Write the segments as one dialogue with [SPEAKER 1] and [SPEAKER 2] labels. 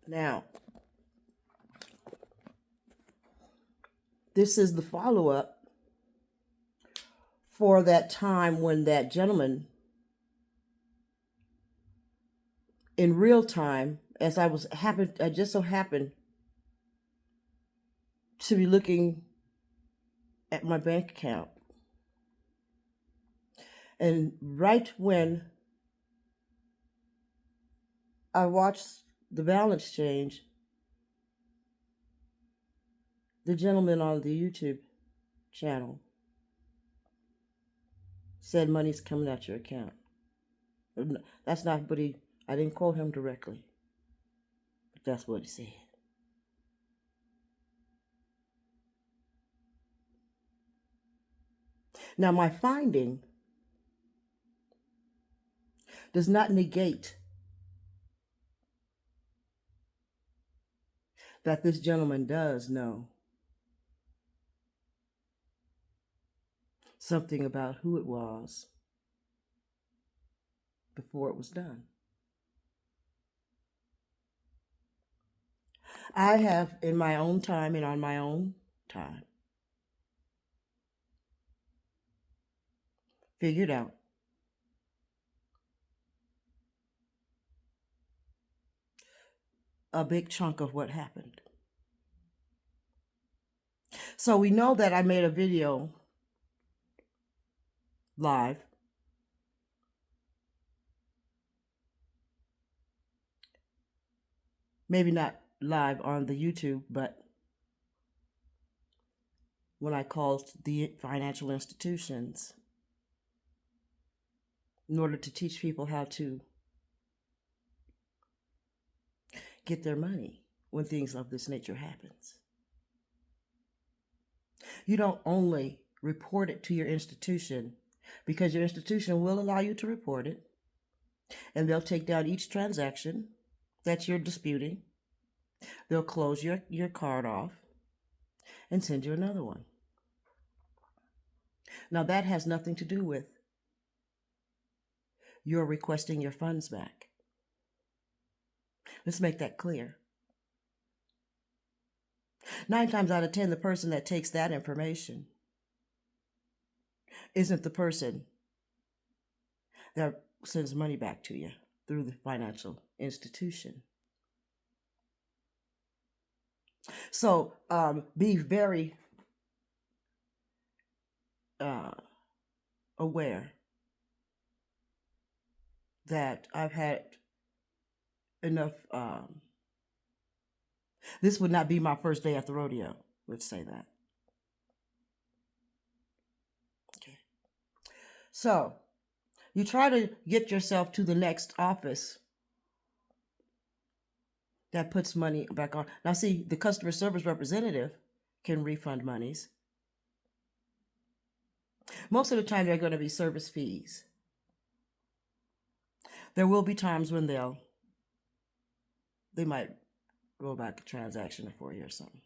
[SPEAKER 1] Now, this is the follow-up for that time when that gentleman, in real time, as I just so happened to be looking at my bank account. And right when I watched the balance change, the gentleman on the YouTube channel said money's coming out your account. That's not what I didn't quote him directly, but that's what he said. Now, my finding does not negate that this gentleman does know something about who it was before it was done. I have, in my own time and on my own time, figured out a big chunk of what happened. So we know that I made a video live maybe not live on the YouTube, but when I called the financial institutions in order to teach people how to get their money when things of this nature happens. You don't only report it to your institution, because your institution will allow you to report it, and they'll take down each transaction that you're disputing. They'll close your card off and send you another one. Now, that has nothing to do with your requesting your funds back. Let's make that clear. 9 times out of 10, the person that takes that information isn't the person that sends money back to you through the financial institution. So be very aware that I've had enough. This would not be my first day at the rodeo. Let's say that. Okay. So you try to get yourself to the next office that puts money back on. Now, see, the customer service representative can refund monies. Most of the time, they're going to be service fees. There will be times when they might roll back a transaction for you or something.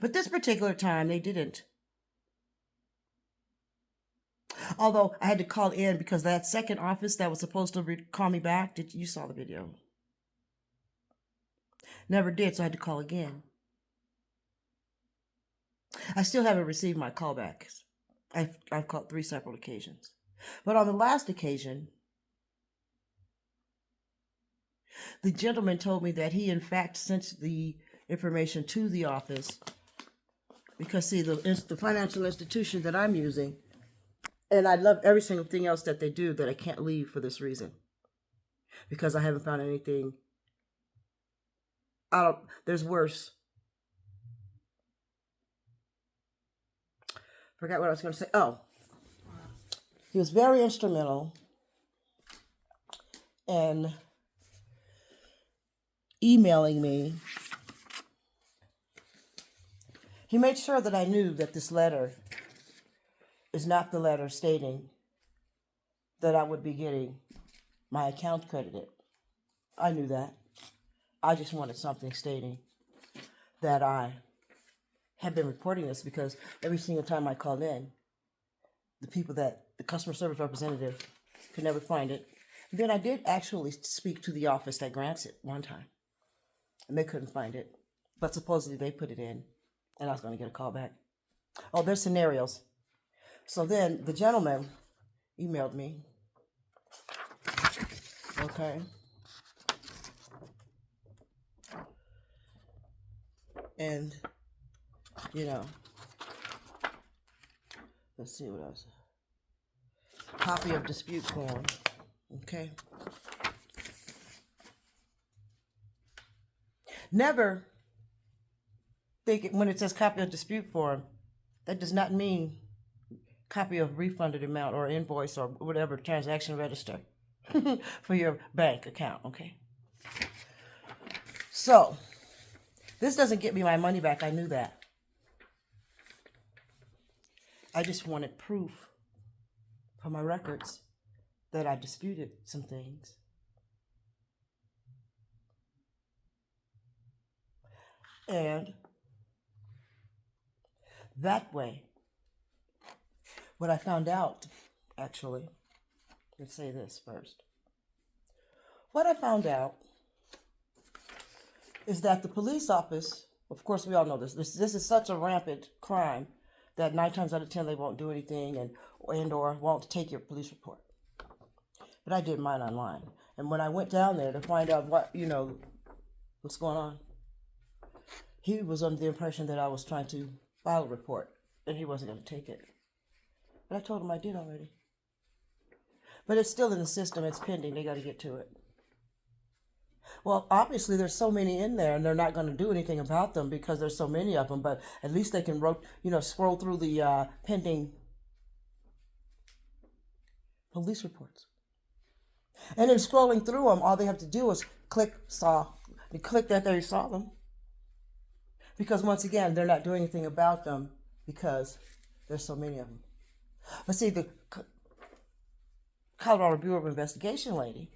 [SPEAKER 1] But this particular time, they didn't. Although I had to call in because that second office that was supposed to call me back, you saw the video. Never did, so I had to call again. I still haven't received my callbacks. I've called 3 separate occasions. But on the last occasion, the gentleman told me that he, in fact, sent the information to the office because, see, the financial institution that I'm using, and I love every single thing else that they do, that I can't leave for this reason, because I haven't found anything. There's worse. Forgot what I was going to say. Oh, he was very instrumental in emailing me. He made sure that I knew that this letter is not the letter stating that I would be getting my account credited. I knew that. I just wanted something stating that I had been reporting this, because every single time I called in, the customer service representative could never find it. And then I did actually speak to the office that grants it one time. and they couldn't find it. But supposedly they put it in, and I was going to get a call back. Oh, there's scenarios. So then the gentleman emailed me. Okay. And, let's see what else. Copy of dispute form. Okay. Never think when it says copy of dispute form, that does not mean copy of refunded amount or invoice or whatever transaction register for your bank account. Okay. So this doesn't get me my money back. I knew that. I just wanted proof for my records that I disputed some things. And that way, what I found out, actually, let's say this first. What I found out is that the police office, of course we all know this is such a rampant crime that 9 times out of 10 they won't do anything and or won't take your police report. But I did mine online. And when I went down there to find out what's going on, he was under the impression that I was trying to file a report and he wasn't going to take it. But I told him I did already. But it's still in the system. It's pending. They got to get to it. Well, obviously there's so many in there and they're not going to do anything about them because there's so many of them, but at least they can scroll through the pending police reports. And in scrolling through them, all they have to do is click that they saw them. Because once again, they're not doing anything about them because there's so many of them. But see, the Colorado Bureau of Investigation lady,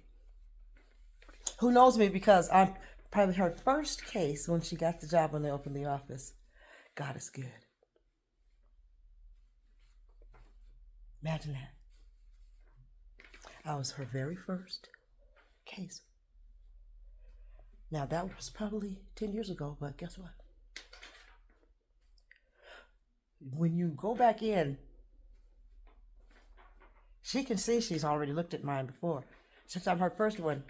[SPEAKER 1] who knows me because I'm probably her first case when she got the job when they opened the office. God is good. Imagine that. I was her very first case. Now that was probably 10 years ago, but guess what? When you go back in, she can see she's already looked at mine before. Since I'm her first one,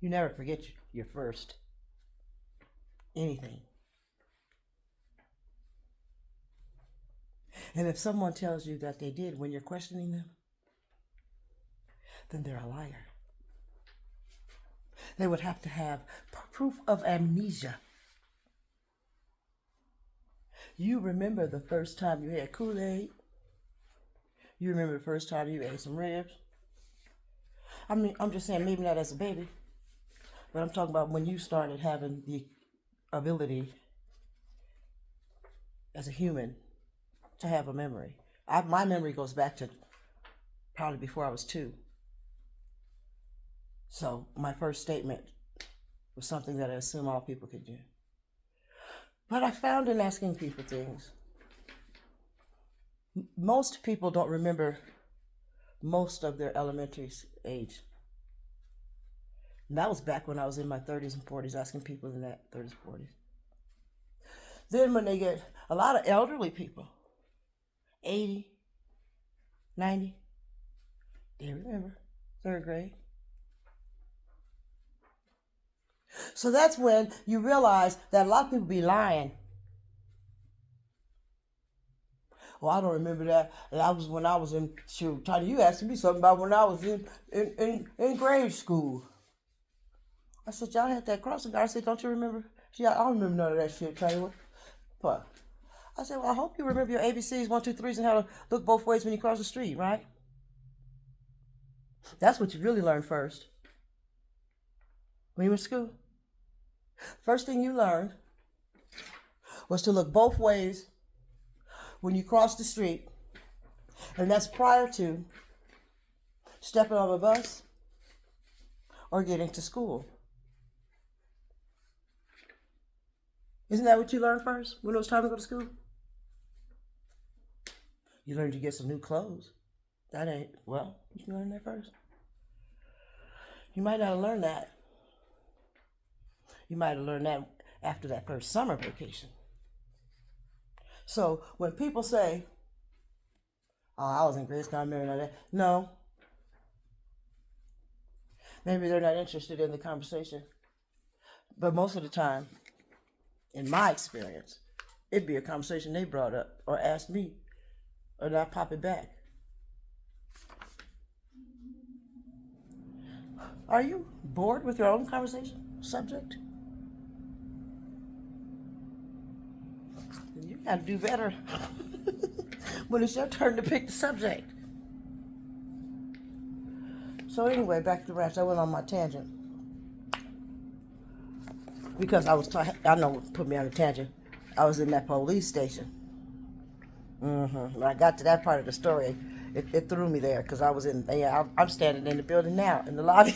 [SPEAKER 1] you never forget your first anything. And if someone tells you that they did when you're questioning them, then they're a liar. They would have to have proof of amnesia. You remember the first time you had Kool-Aid. You remember the first time you ate some ribs. I mean, I'm just saying, maybe not as a baby, but I'm talking about when you started having the ability as a human to have a memory. My memory goes back to probably before I was 2. So my first statement was something that I assume all people could do. But I found in asking people things, most people don't remember most of their elementary age. And that was back when I was in my 30s and 40s, asking people in that 30s, 40s. Then when they get a lot of elderly people, 80, 90, they remember 3rd grade. So that's when you realize that a lot of people be lying. Well, I don't remember that. That was when I was in, Tiny, you asking me something about when I was in grade school. I said, y'all had that crossing guard. I said, don't you remember? She, I don't remember none of that shit, Tiny. What? I said, well, I hope you remember your ABCs, 1, 2, 3s, and how to look both ways when you cross the street, right? That's what you really learned first. When you were in school. First thing you learned was to look both ways when you cross the street. And that's prior to stepping on a bus or getting to school. Isn't that what you learned first when it was time to go to school? You learned to get some new clothes. That ain't, well, you learned that first. You might not have learned that He might have learned that after that first summer vacation. So when people say, oh, I was in grade school, I remember that. No. Maybe they're not interested in the conversation. But most of the time, in my experience, it'd be a conversation they brought up or asked me, or not pop it back. Are you bored with your own conversation subject? You got to do better when it's your turn to pick the subject. So anyway, back to the ranch. I went on my tangent because I know what put me on a tangent. I was in that police station. When I got to that part of the story, it threw me there because I was in. Yeah, I'm standing in the building now in the lobby.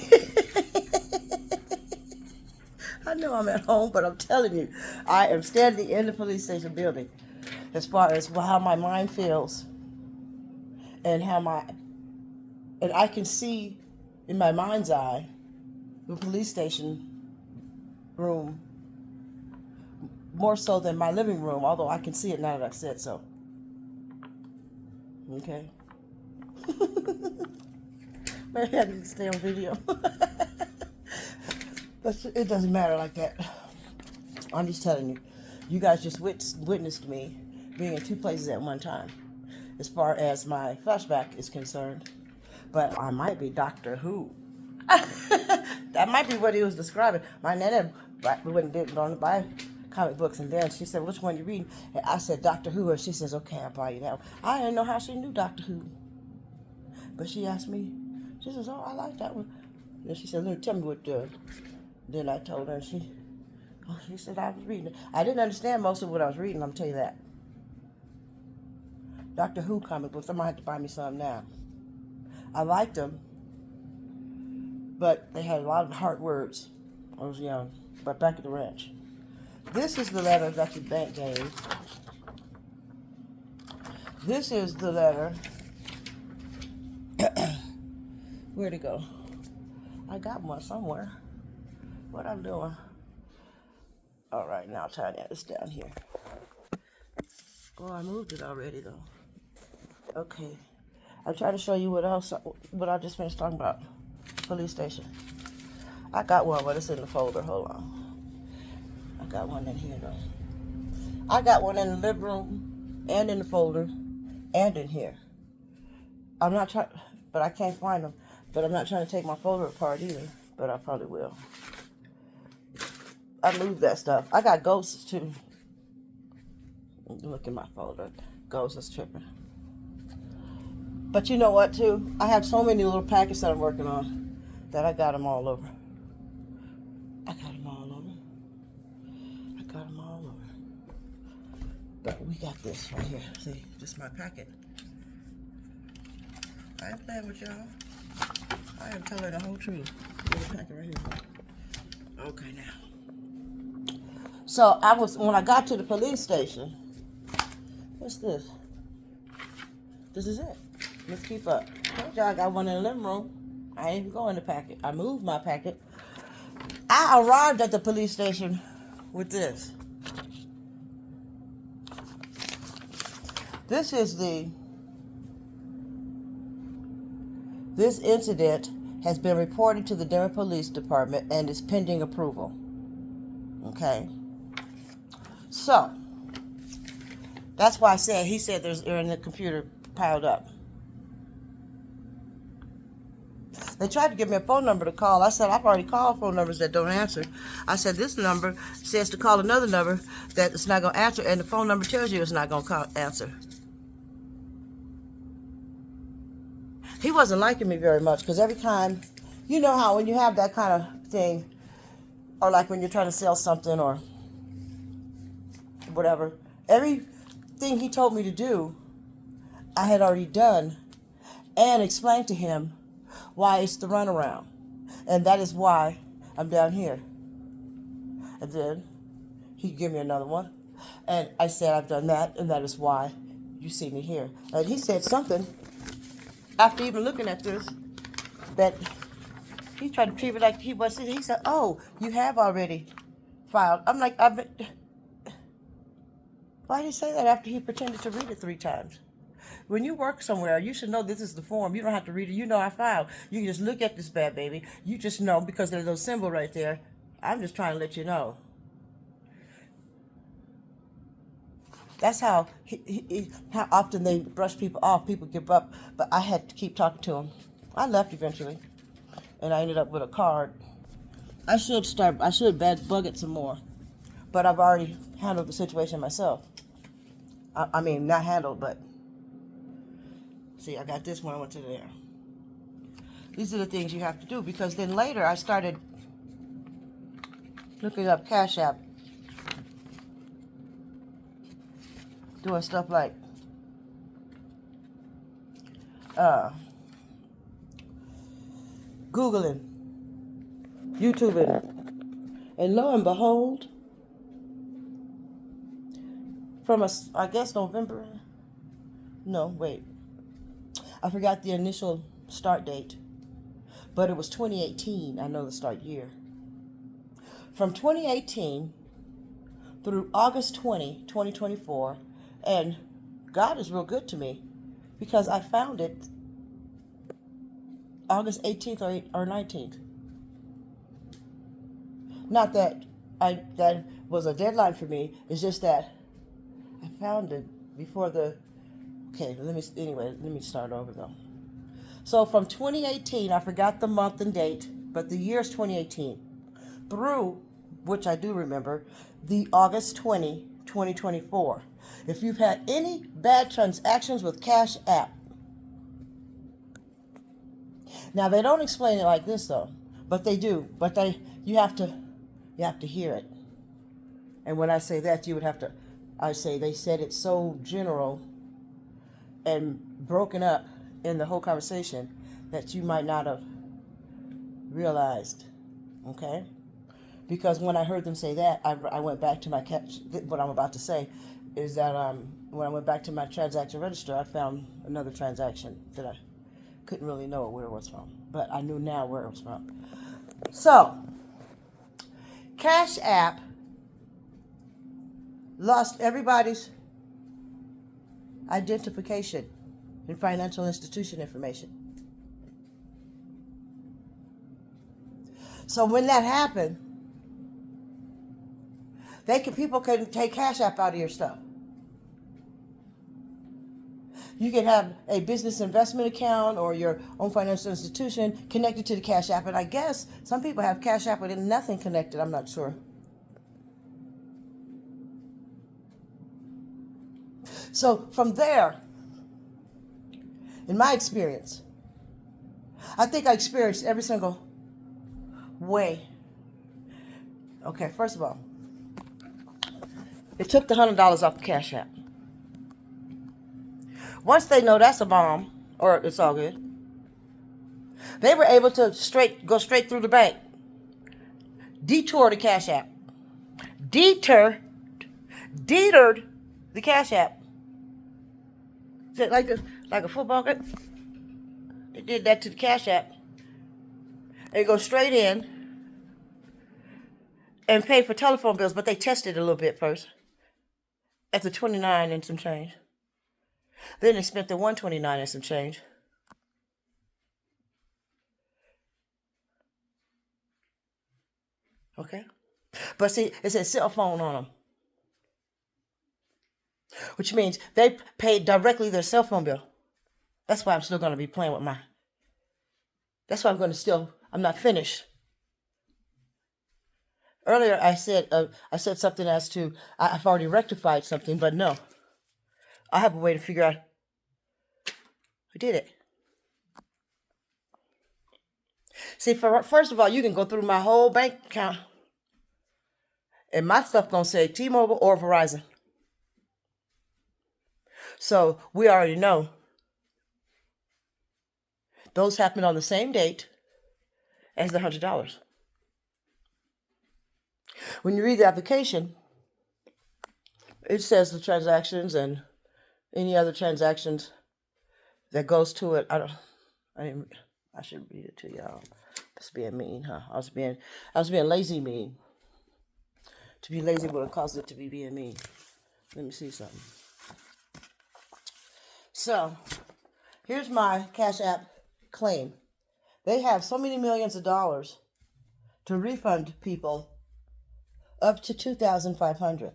[SPEAKER 1] I know I'm at home, but I'm telling you, I am standing in the police station building. As far as how my mind feels, and and I can see in my mind's eye the police station room more so than my living room, although I can see it now that I've said so. Okay. Maybe I need to stay on video. But it doesn't matter like that. I'm just telling you. You guys just witnessed me being in two places at one time, as far as my flashback is concerned. But I might be Doctor Who. That might be what he was describing. My nana didn't buy comic books, and then she said, "Which one you reading?" And I said, "Doctor Who," and she says, "Okay, I'll buy you that one." I didn't know how she knew Doctor Who, but she asked me. She says, "Oh, I like that one." And she said, "Tell me what." Then I told her, and she said I was reading it. I didn't understand most of what I was reading. I'm tell you that. Doctor Who comic books. I might have to buy me some now. I liked them, but they had a lot of hard words. I was young. But back at the ranch. This is the letter that the bank gave. This is the letter. Where'd it go? I got one somewhere. What I'm doing? All right, now Tanya, it's down here. Oh, I moved it already though. Okay. I'll try to show you what I just finished talking about. Police station. I got one, but it's in the folder. Hold on. I got one in here though. I got one in the living room and in the folder and in here. I'm not trying, but I can't find them. But I'm not trying to take my folder apart either. But I probably will. I moved that stuff. I got ghosts too. Look in my folder. Ghosts is tripping. But you know what too? I have so many little packets that I'm working on that I got them all over. I got them all over. But we got this right here. See, this is my packet. I ain't playing with y'all. I am telling the whole truth. Little packet right here. Okay, now. So when I got to the police station, what's this? This is it. Let's keep up. Told y'all I got one in the living room. I ain't even go in the packet. I moved my packet. I arrived at the police station with this. This incident has been reported to the Denver Police Department and is pending approval. Okay. So, that's why he said they're in the computer piled up. They tried to give me a phone number to call. I said, I've already called phone numbers that don't answer. I said, this number says to call another number that it's not going to answer, and the phone number tells you it's not going to answer. He wasn't liking me very much because every time, you know how when you have that kind of thing, or like when you're trying to sell something or whatever, everything he told me to do, I had already done and explained to him why it's the runaround. And that is why I'm down here. And then he gave me another one. And I said, I've done that, and that is why you see me here. And he said something, after even looking at this, that he tried to treat me like he was. He said, oh, you have already filed. I'm like, why did he say that after he pretended to read it 3 times? When you work somewhere, you should know this is the form. You don't have to read it. You know I filed. You can just look at this bad baby. You just know because there's a little symbol right there. I'm just trying to let you know. That's how often they brush people off. People give up. But I had to keep talking to him. I left eventually, and I ended up with a card. I should bug it some more, but I've already handled the situation myself. I mean, not handled, but see, I got this one. I went to there. These are the things you have to do because then later I started looking up Cash App, doing stuff like uh, Googling, YouTubing, and lo and behold, from I guess November. No, wait. I forgot the initial start date, but it was 2018. I know the start year. From 2018 through August 2024, and God is real good to me because I found it August 18th or 19th. Not that that was a deadline for me. It's just that I found it before the. Okay, let me start over though. So from 2018, I forgot the month and date, but the year is 2018, through, which I do remember, the August 2024. If you've had any bad transactions with Cash App, now they don't explain it like this though, but they do. But you have to hear it. And when I say that, you would have to. I say they said it so general and broken up in the whole conversation that you might not have realized. Okay? Because when I heard them say that, I went back to what I'm about to say is that when I went back to my transaction register, I found another transaction that I couldn't really know where it was from. But I knew now where it was from. So, Cash App lost everybody's identification and financial institution information. So when that happened, people couldn't take Cash App out of your stuff. You can have a business investment account or your own financial institution connected to the Cash App. And I guess some people have Cash App with nothing connected. I'm not sure. So from there, in my experience, I think I experienced every single way. Okay, first of all, it took the $100 off the Cash App. Once they know that's a bomb, or it's all good, they were able to go straight through the bank, detour the Cash App, deterred the Cash App. Is it like a football game? They did that to the Cash App. They go straight in and pay for telephone bills, but they tested a little bit first at the 29 and some change. Then they spent the 129 and some change. Okay? But see, it says cell phone on them. Which means they paid directly their cell phone bill. That's why I'm still going to be playing with that's why I'm not finished. Earlier I said something as to I've already rectified something, but no. I have a way to figure out who did it. See, first of all, you can go through my whole bank account, and my stuff gonna say T-Mobile or Verizon. So we already know those happened on the same date as the $100. When you read the application, it says the transactions and any other transactions that goes to it. I should read it to y'all. Just being mean, huh? I was being lazy mean. To be lazy would have caused it to be being mean. Let me see something. So, here's my Cash App claim. They have so many millions of dollars to refund people up to $2,500.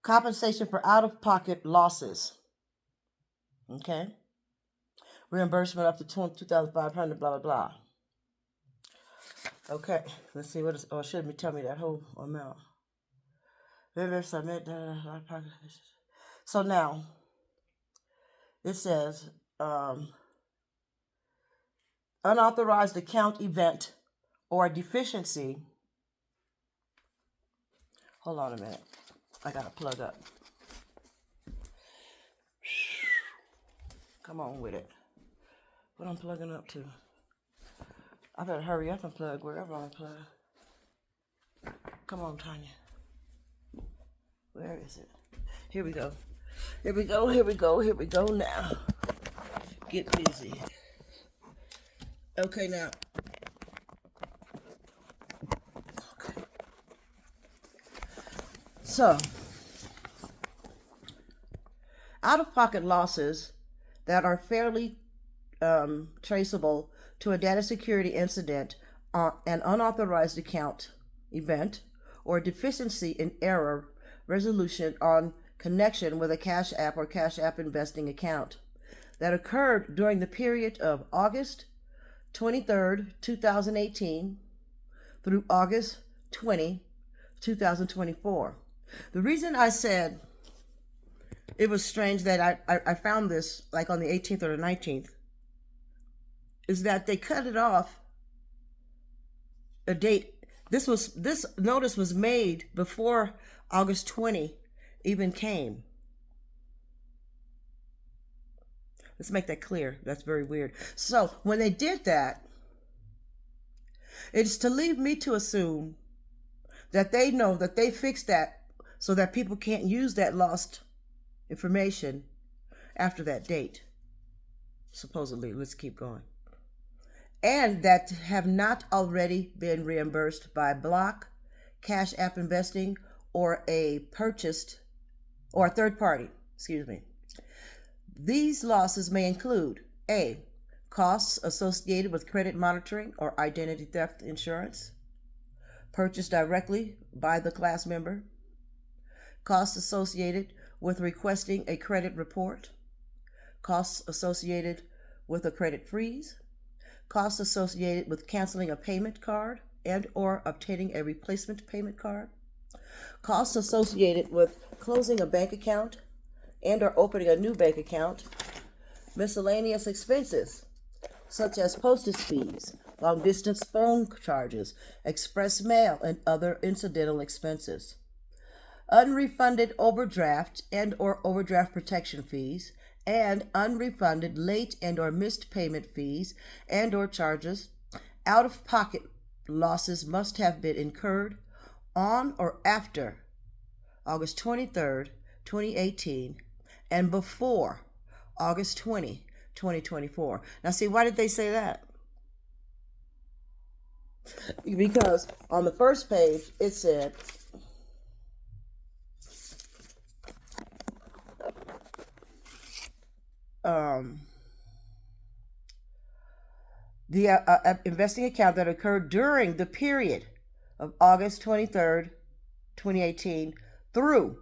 [SPEAKER 1] Compensation for out-of-pocket losses. Okay? Reimbursement up to $2,500, blah, blah, blah. Okay, let's see what is, or should tell me that whole amount. Submit, so now, it says, unauthorized account event or deficiency. Hold on a minute. I gotta plug up. Come on with it. What I'm plugging up to. I better hurry up and plug wherever I plug. Come on, Tanya. Where is it? Here we go. Here we go, here we go, here we go now. Get busy. Okay, now. Okay. So, out-of-pocket losses that are fairly traceable to a data security incident, an unauthorized account event, or deficiency in error resolution on connection with a Cash App or Cash App investing account that occurred during the period of August 23rd, 2018 through August 20, 2024. The reason I said it was strange that I found this like on the 18th or the 19th is that they cut it off a date. This notice was made before August 20 even came. Let's make that clear. That's very weird. So when they did that, it's to leave me to assume that they know that they fixed that so that people can't use that lost information after that date. Supposedly. Let's keep going. And that have not already been reimbursed by Block, Cash App Investing, or a third party. These losses may include A, costs associated with credit monitoring or identity theft insurance, purchased directly by the class member, costs associated with requesting a credit report, costs associated with a credit freeze, costs associated with canceling a payment card and or obtaining a replacement payment card, costs associated with closing a bank account and or opening a new bank account, miscellaneous expenses such as postage fees, long distance phone charges, express mail, and other incidental expenses, unrefunded overdraft and or overdraft protection fees, and unrefunded late and or missed payment fees and or charges. Out-of-pocket losses must have been incurred on or after August 23rd, 2018 and before August 20, 2024. Now see, why did they say that? Because on the first page it said the investing account that occurred during the period of August 23rd, 2018 through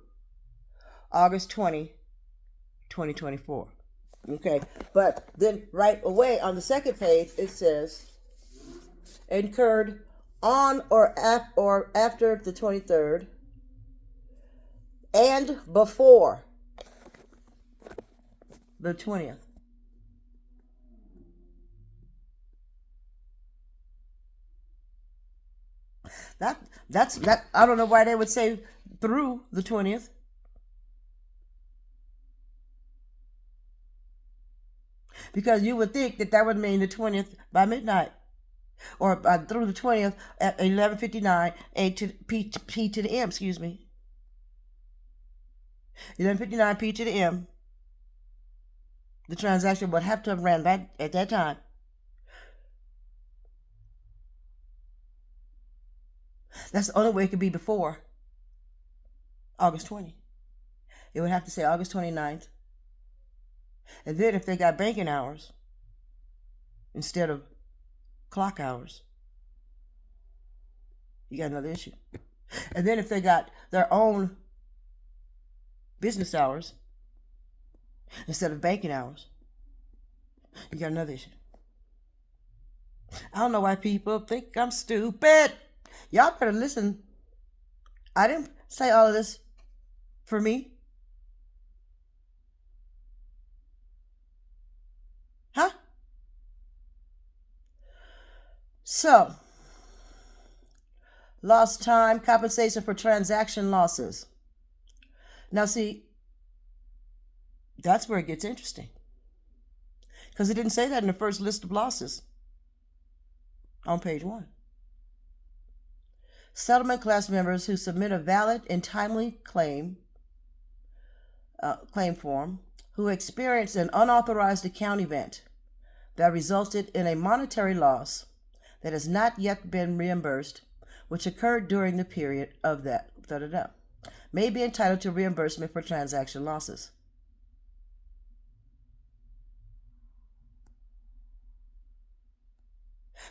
[SPEAKER 1] August 20, 2024. Okay, but then right away on the second page it says incurred on or after the 23rd and before the 20th. That's I don't know why they would say through the 20th. Because you would think that would mean the 20th by midnight, or through the 20th at 11:59 A to P to the M. 11:59 P to the M. The transaction would have to have ran back at that time. That's the only way it could be before August 20. It would have to say August 29th. And then if they got banking hours instead of clock hours, you got another issue. And then if they got their own business hours instead of banking hours, you got another issue. I don't know why people think I'm stupid. Y'all better listen. I didn't say all of this for me. Huh? So, lost time, compensation for transaction losses. Now, see, that's where it gets interesting. Because it didn't say that in the first list of losses on page 1. Settlement class members who submit a valid and timely claim form who experienced an unauthorized account event that resulted in a monetary loss that has not yet been reimbursed, which occurred during the period of that may be entitled to reimbursement for transaction losses.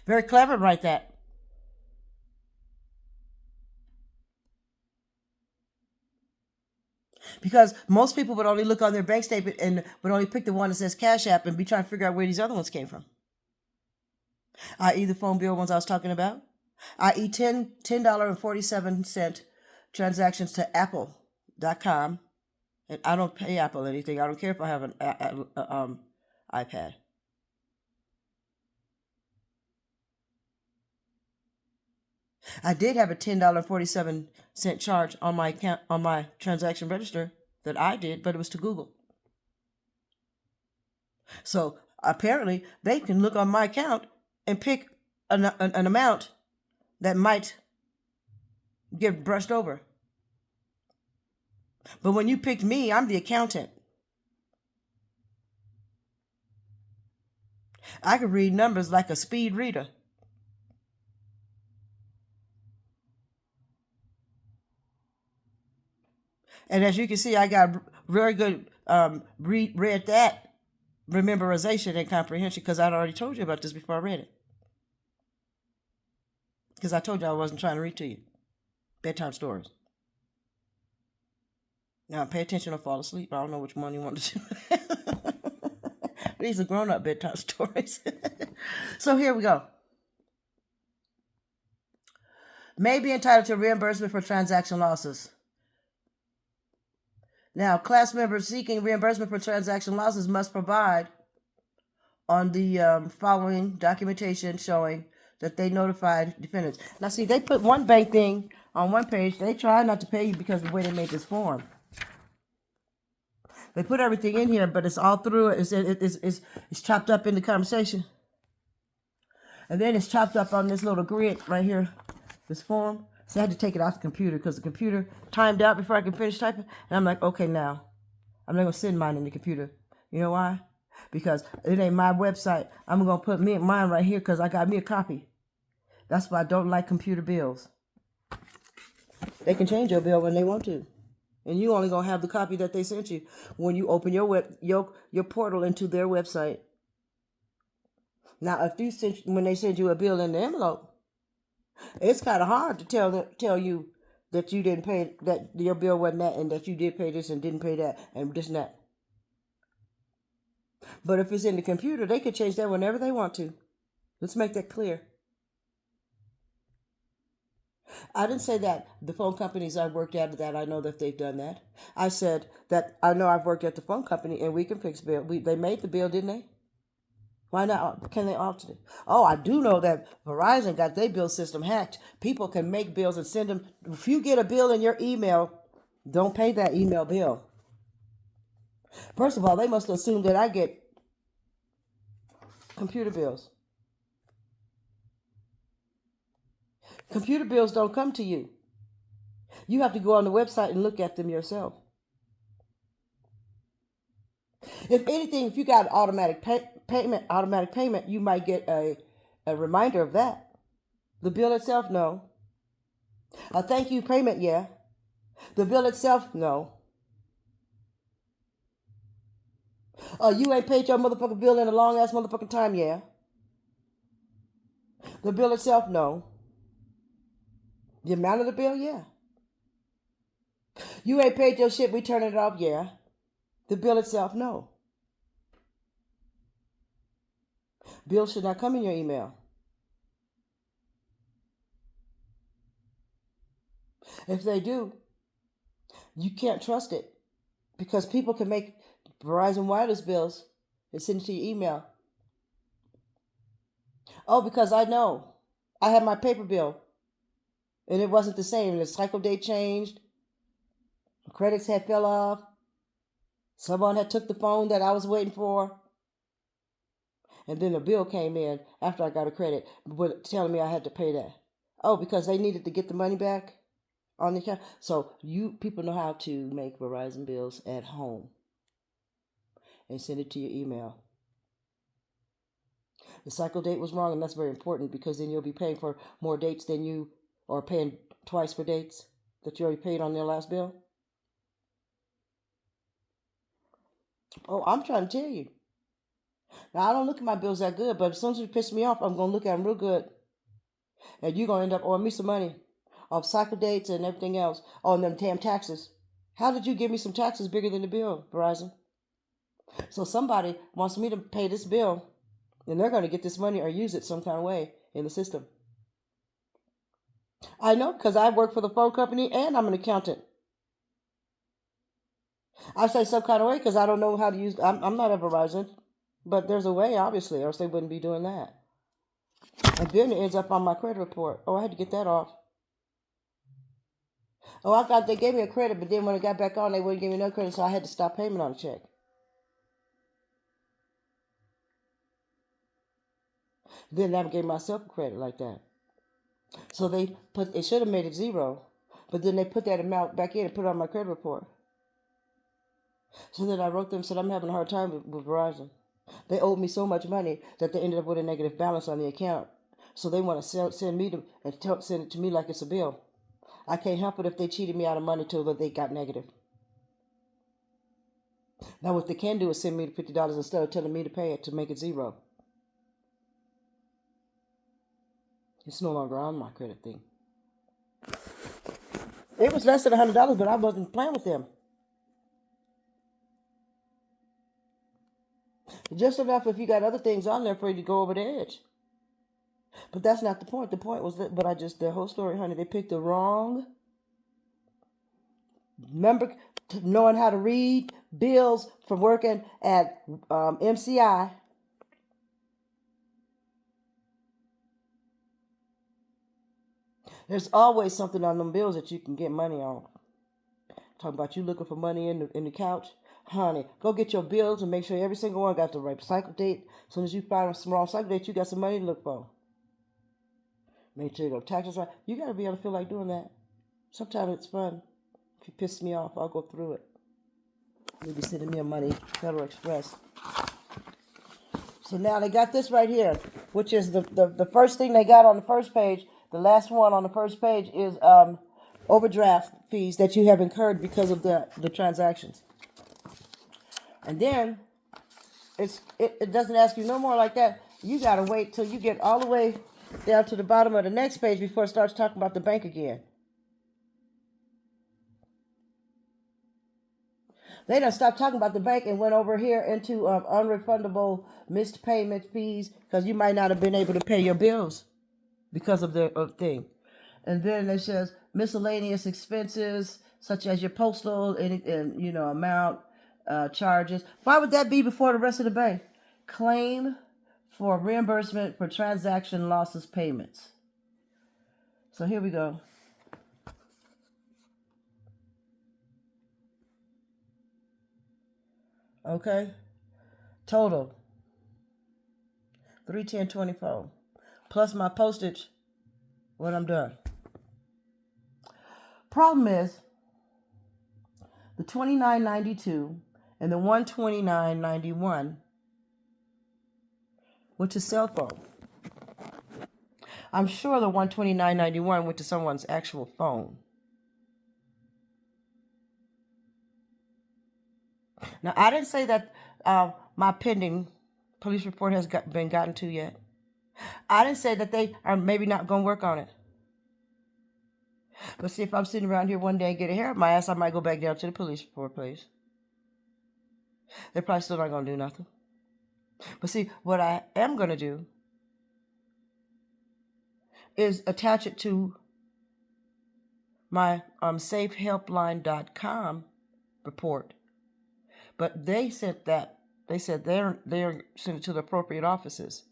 [SPEAKER 1] Very clever, write that. Because most people would only look on their bank statement and would only pick the one that says Cash App and be trying to figure out where these other ones came from. I.e. the phone bill ones I was talking about. I.e. $10.47 transactions to apple.com. And I don't pay Apple anything. I don't care if I have an iPad. I did have a $10.47 charge on my account, on my transaction register that I did, but it was to Google. So apparently they can look on my account and pick an amount that might get brushed over. But when you picked me, I'm the accountant. I could read numbers like a speed reader. And as you can see, I got very good read that memorization and comprehension because I'd already told you about this before I read it. Because I told you I wasn't trying to read to you. Bedtime stories. Now, pay attention or fall asleep. I don't know which one you want to do. These are grown-up bedtime stories. So here we go. May be entitled to reimbursement for transaction losses. Now, class members seeking reimbursement for transaction losses must provide on the following documentation showing that they notified defendants. Now, see, they put one bank thing on one page. They try not to pay you because of the way they made this form. They put everything in here, but it's all through it. It's chopped up in the conversation. And then it's chopped up on this little grid right here, this form. So I had to take it off the computer because the computer timed out before I could finish typing. And I'm like, okay, now, I'm not going to send mine in the computer. You know why? Because it ain't my website. I'm going to put mine right here because I got me a copy. That's why I don't like computer bills. They can change your bill when they want to. And you only going to have the copy that they sent you when you open your portal into their website. Now, when they send you a bill in the envelope, it's kind of hard to tell you that you didn't pay, that your bill wasn't that, and that you did pay this and didn't pay that, and this and that. But if it's in the computer, they can change that whenever they want to. Let's make that clear. I didn't say that the phone companies I've worked at that I know that they've done that. I said that I know I've worked at the phone company and we can fix bill. They made the bill, didn't they? Why not? Can they alter it? Oh, I do know that Verizon got their bill system hacked. People can make bills and send them. If you get a bill in your email, don't pay that email bill. First of all, they must assume that I get computer bills. Computer bills don't come to you. You have to go on the website and look at them yourself. If anything, if you got automatic payment, you might get a reminder of that. The bill itself, no. A thank you payment, yeah. The bill itself, no. You ain't paid your motherfucking bill in a long ass motherfucking time, yeah. The bill itself, no. The amount of the bill, yeah. You ain't paid your shit, we turning it off, yeah. The bill itself, no. Bills should not come in your email. If they do, you can't trust it because people can make Verizon wireless bills and send it to your email. Oh, because I know. I had my paper bill and it wasn't the same. The cycle date changed. Credits had fell off. Someone had took the phone that I was waiting for. And then a bill came in after I got a credit telling me I had to pay that. Oh, because they needed to get the money back on the account. So you people know how to make Verizon bills at home and send it to your email. The cycle date was wrong, and that's very important because then you'll be paying for more dates than you are paying twice for dates that you already paid on their last bill. Oh, I'm trying to tell you. Now, I don't look at my bills that good, but as soon as you piss me off, I'm going to look at them real good. And you're going to end up owing me some money off cycle dates and everything else on them damn taxes. How did you give me some taxes bigger than the bill, Verizon? So somebody wants me to pay this bill, and they're going to get this money or use it some kind of way in the system. I know because I work for the phone company and I'm an accountant. I say some kind of way because I don't know how to use. I'm not a Verizon, but there's a way, obviously, or else they wouldn't be doing that. And then it ends up on my credit report. Oh, I had to get that off. Oh, they gave me a credit, but then when I got back on, they wouldn't give me no credit, so I had to stop payment on the check. Then I gave myself a credit like that. So it should have made it zero, but then they put that amount back in and put it on my credit report. So then I wrote them and said I'm having a hard time with Verizon. They owed me so much money that they ended up with a negative balance on the account. So they want to send me send it to me like it's a bill. I can't help it if they cheated me out of money till they got negative. Now what they can do is send me the $50 instead of telling me to pay it to make it zero. It's no longer on my credit thing. It was less than $100, but I wasn't playing with them. Just enough if you got other things on there for you to go over the edge. But that's not the point. The point was that, the whole story, honey, they picked the wrong. Remember knowing how to read bills from working at MCI. There's always something on them bills that you can get money on. Talking about you looking for money in the couch. Honey, go get your bills and make sure every single one got the right cycle date. As soon as you find some wrong cycle date, you got some money to look for. Make sure your taxes right. You got to be able to feel like doing that. Sometimes it's fun. If you piss me off, I'll go through it. You'll be sending me a money, Federal Express. So now they got this right here, which is the first thing they got on the first page. The last one on the first page is overdraft fees that you have incurred because of the transactions. And then it doesn't ask you no more like that. You got to wait till you get all the way down to the bottom of the next page before it starts talking about the bank again. They done stopped talking about the bank and went over here into unrefundable missed payment fees because you might not have been able to pay your bills because of the thing. And then it says miscellaneous expenses such as your postal and amount charges. Why would that be before the rest of the bank? Claim for reimbursement for transaction losses payments. So here we go. Okay. Total $310.24 plus my postage when I'm done. Problem is the $29.92 and the $129.91, which is cell phone. I'm sure the 129.91 went to someone's actual phone. Now, I didn't say that my pending police report has been gotten to yet. I didn't say that they are maybe not going to work on it. But see, if I'm sitting around here one day and get a hair up my ass, I might go back down to the police report place. They're probably still not going to do nothing. But see, what I am going to do is attach it to my safehelpline.com report. But they sent that. They said they're sent it to the appropriate offices,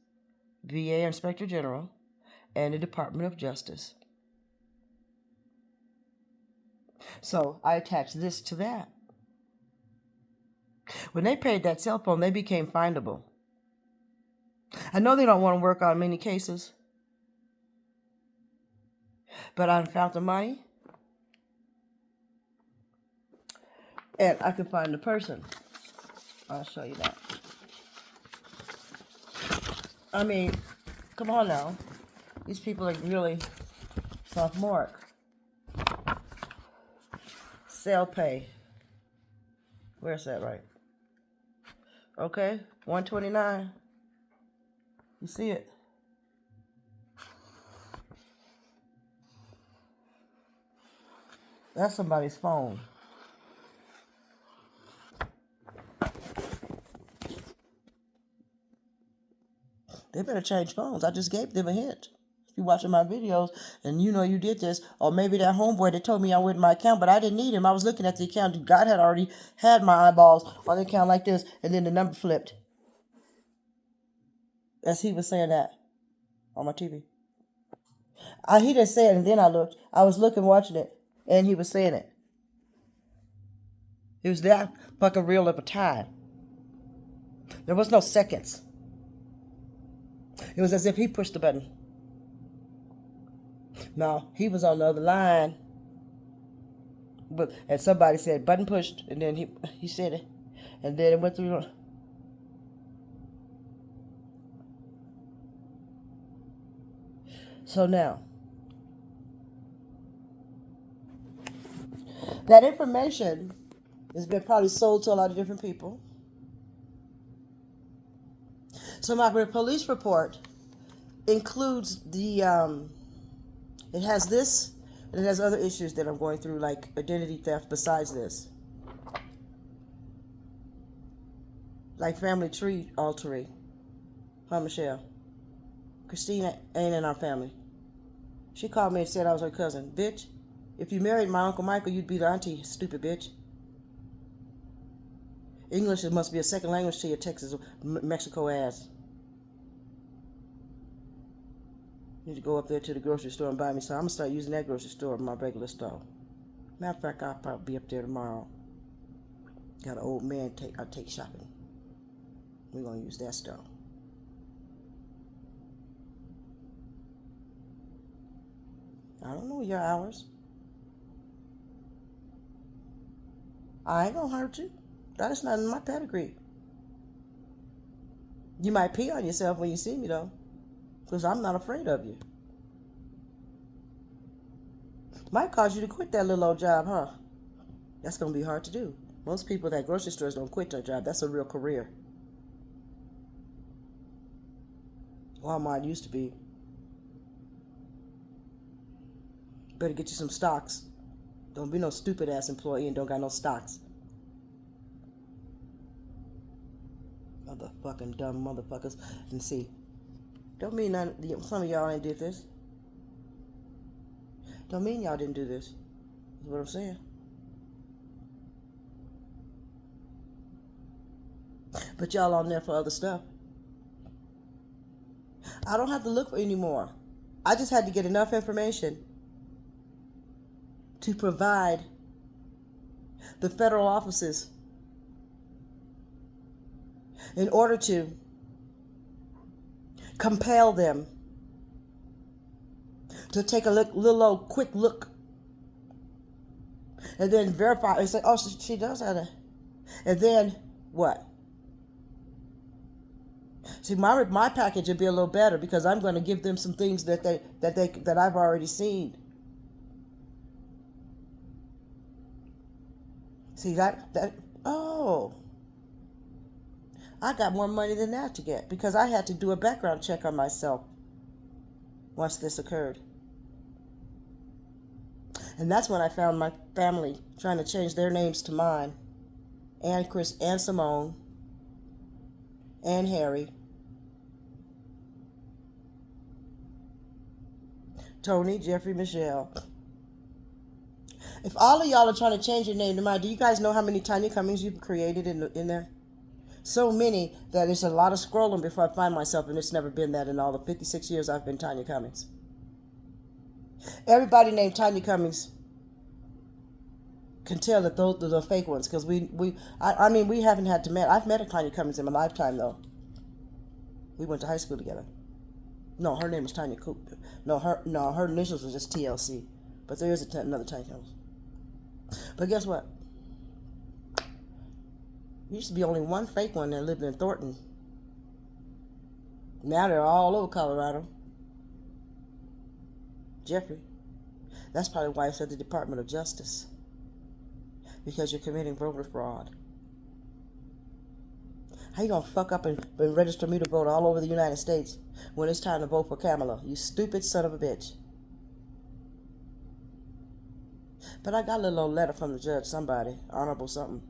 [SPEAKER 1] VA Inspector General, and the Department of Justice. So I attached this to that. When they paid that cell phone, they became findable. I know they don't want to work on many cases, but I found the money, and I could find the person. I'll show you that. I mean, come on now. These people are really sophomoric. Cell pay. Where's that right? Okay, 129. You see it? That's somebody's phone. They better change phones. I just gave them a hint. If you're watching my videos and you know you did this, or maybe that homeboy that told me I went in my account, but I didn't need him. I was looking at the account. God had already had my eyeballs on the account like this, and then the number flipped. As he was saying that on my TV. He didn't say it, and then I looked. I was looking, watching it, and he was saying it. It was that fucking real of a time. There was no seconds. It was as if he pushed the button. No, he was on the other line. And somebody said, button pushed, and then he said it. And then it went through. So now, that information has been probably sold to a lot of different people. So my police report includes the, it has this, and it has other issues that I'm going through, like identity theft besides this. Like family tree altering. Huh, Michelle? Christina ain't in our family. She called me and said I was her cousin. Bitch, if you married my Uncle Michael, you'd be the auntie, stupid bitch. English must be a second language to your Texas, Mexico ass. Need to go up there to the grocery store and buy me some. I'm going to start using that grocery store in my regular store. Matter of fact, I'll probably be up there tomorrow. Got an old man I'll take shopping. We're going to use that store. I don't know your hours. I ain't going to hurt you. That is not in my pedigree. You might pee on yourself when you see me, though. Because I'm not afraid of you. Might cause you to quit that little old job, huh? That's going to be hard to do. Most people at grocery stores don't quit their job. That's a real career. Walmart used to be. Better get you some stocks. Don't be no stupid ass employee and don't got no stocks. Motherfucking dumb motherfuckers. And see, don't mean some of y'all ain't did this. Don't mean y'all didn't do this. That's what I'm saying. But y'all on there for other stuff. I don't have to look for any more. I just had to get enough information to provide the federal offices in order to compel them to take a little old quick look and then verify and say, oh, she does have it. And then what? See, my package would be a little better because I'm going to give them some things that I've already seen. See that oh, I got more money than that to get because I had to do a background check on myself once this occurred. And that's when I found my family trying to change their names to mine. And Chris and Simone and Harry. Tony, Jeffrey, Michelle. If all of y'all are trying to change your name to mine, do you guys know how many Tanya Cummings you've created in there? So many that it's a lot of scrolling before I find myself, and it's never been that in all the 56 years I've been Tanya Cummings. Everybody named Tanya Cummings can tell that those are the fake ones because I mean we haven't had to met. I've met a Tanya Cummings in my lifetime though. We went to high school together. No, her name was Tanya Cooper. No, her initials was just TLC. But there is another Tanya Cummings. But guess what? There used to be only one fake one that lived in Thornton. Now they're all over Colorado. Jeffrey. That's probably why it's at the Department of Justice. Because you're committing voter fraud. How you gonna fuck up and register me to vote all over the United States when it's time to vote for Kamala? You stupid son of a bitch. But I got a little old letter from the judge, somebody, honorable something,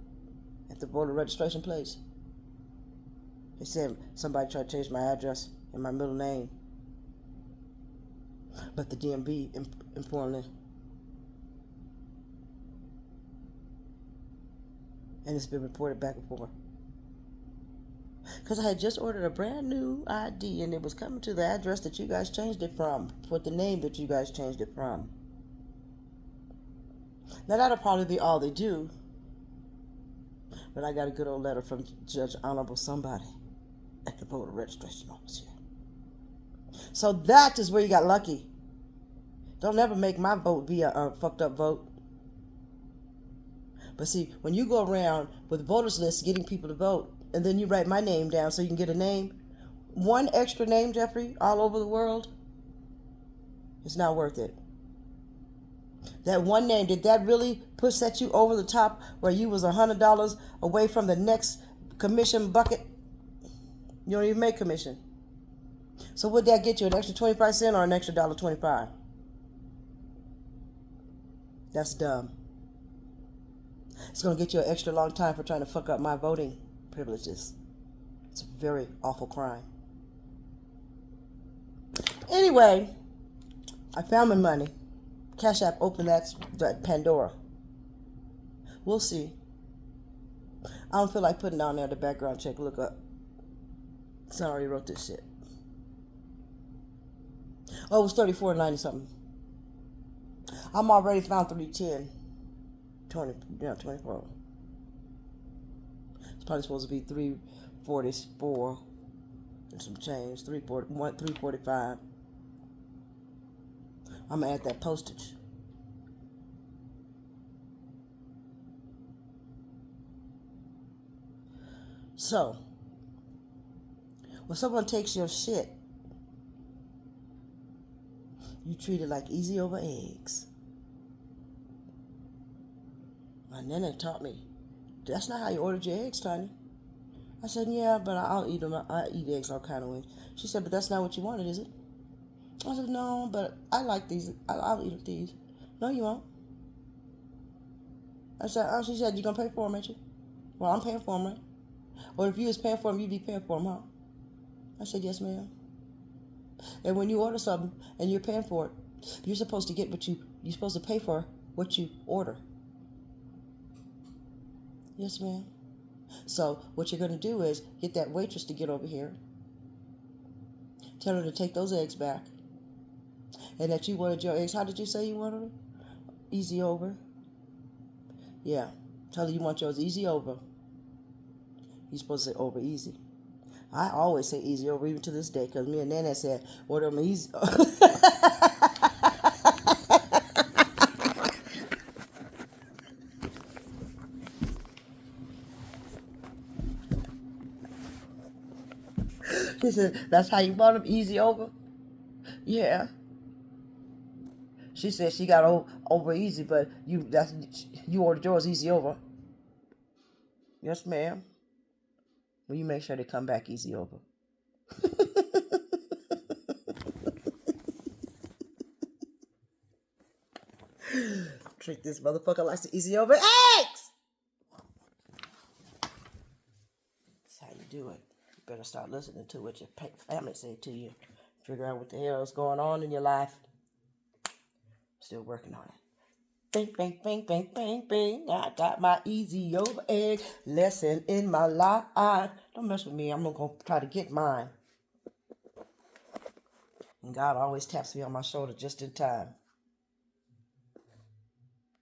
[SPEAKER 1] at the voter registration place. He said somebody tried to change my address and my middle name. But the DMV informed me. And it's been reported back and forth. Because I had just ordered a brand new ID and it was coming to the address that you guys changed it from, with the name that you guys changed it from. Now that'll probably be all they do. But I got a good old letter from Judge Honorable somebody at the voter registration office here. So that is where you got lucky. Don't ever make my vote be a fucked up vote. But see, when you go around with voters lists getting people to vote, and then you write my name down so you can get a name, one extra name, Jeffrey, all over the world, it's not worth it. That one name, did that really set you over the top where you was $100 away from the next commission bucket? You don't even make commission. So would that get you an extra 25 cents or an extra $1.25? That's dumb. It's going to get you an extra long time for trying to fuck up my voting privileges. It's a very awful crime. Anyway, I found my money. Cash App opened that Pandora. We'll see. I don't feel like putting down there the background check look up. So I already wrote this shit. Oh, it was $34.90 something. I'm already found 310. 24. It's probably supposed to be 344 and some change. 345. I'm gonna add that postage. So, when someone takes your shit, you treat it like easy over eggs. My nana taught me, that's not how you ordered your eggs, Tanya. I said, yeah, but I'll eat them. I eat eggs all kind of ways. She said, but that's not what you wanted, is it? I said, no, but I like these. I'll eat these. No, you won't. I said, oh, she said, you're going to pay for them, ain't you? Well, I'm paying for them, right? Or if you was paying for them, you'd be paying for them, huh? I said, yes, ma'am. And when you order something and you're paying for it, you're supposed to get you're supposed to pay for what you order. Yes, ma'am. So what you're going to do is get that waitress to get over here. Tell her to take those eggs back. And that you wanted your eggs. How did you say you wanted them? Easy over. Yeah. Tell her you want yours easy over. You're supposed to say over easy. I always say easy over even to this day because me and Nana said order them easy. She said, that's how you bought them, easy over? Yeah. She said she got over easy, but you ordered yours easy over. Yes, ma'am. Well, you make sure they come back easy over. Treat this motherfucker like the easy over eggs. That's how you do it. You better start listening to what your family say to you. Figure out what the hell is going on in your life. Still working on it. Bing, bing, bing, bing, bing, bing. I got my easy over egg lesson in my life. Don't mess with me. I'm going to try to get mine. And God always taps me on my shoulder just in time.